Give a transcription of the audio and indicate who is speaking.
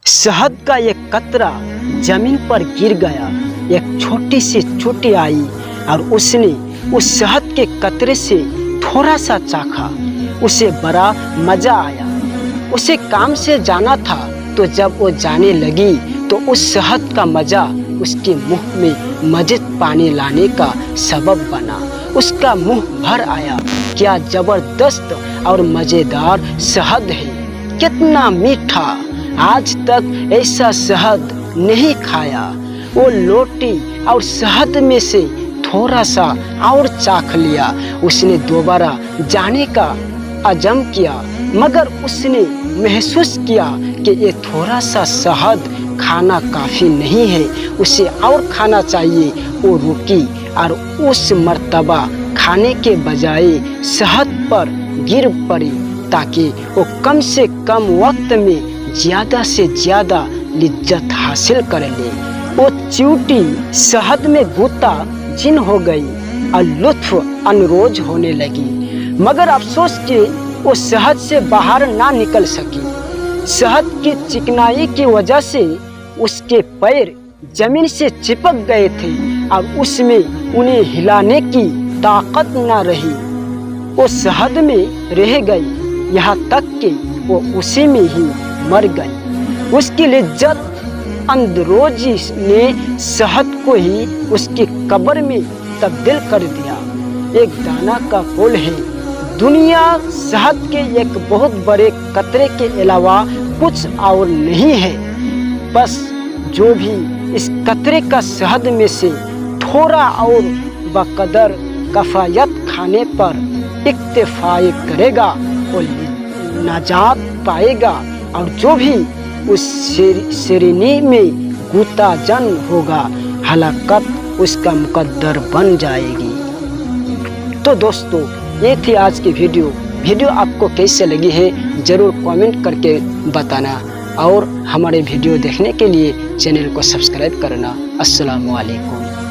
Speaker 1: शहद का एक कतरा जमीन पर गिर गया। एक छोटी सी चोटी आई और उसने उस शहद के कतरे से थोड़ा सा चाखा। उसे बड़ा मजा आया। उसे काम से जाना था, तो जब वो जाने लगी तो उस शहद का मजा उसके मुंह में मज़ीद पानी लाने का सबब बना। उसका मुंह भर आया। क्या जबरदस्त और मज़ेदार शहद है, कितना मीठा! आज तक ऐसा शहद नहीं खाया। वो लोटी और शहद में से थोड़ा सा और चाख लिया। उसने दोबारा जाने का अज़म किया, मगर उसने महसूस किया कि ये थोड़ा सा शहद खाना काफ़ी नहीं है, उसे और खाना चाहिए। वो रुकी और उस मर्तबा खाने के बजाय शहद पर गिर पड़ी, ताकि वो कम से कम वक्त में ज़्यादा से ज़्यादा लिज्जत हासिल कर ले। वो चींटी शहद में गोता जिन हो गई और लुत्फ अनरोज होने लगी, मगर अफसोस कि वो शहद से बाहर ना निकल सकी। शहद की चिकनाई की वजह से उसके पैर जमीन से चिपक गए थे और उसमें उन्हें हिलाने की ताकत ना रही। वो शहद में रह गई, यहाँ तक कि वो उसी में ही मर गई। उसकी लिज्जत अंदरोजी ने शहद को ही उसकी कब्र में तब्दील कर दिया। एक दाना का फूल है। दुनिया शहद के एक बहुत बड़े कतरे के अलावा कुछ और नहीं है। बस जो भी इस कतरे का शहद में से थोड़ा और बकदर कफायत खाने पर इक्तिफाई करेगा वो नाजात पाएगा, और जो भी उस श्रेणी में गुताजन होगा, हलाकत उसका मुकद्दर बन जाएगी। तो दोस्तों, ये थी आज की वीडियो आपको कैसे लगी है ज़रूर कमेंट करके बताना, और हमारे वीडियो देखने के लिए चैनल को सब्सक्राइब करना। अस्सलामु अलैकुम।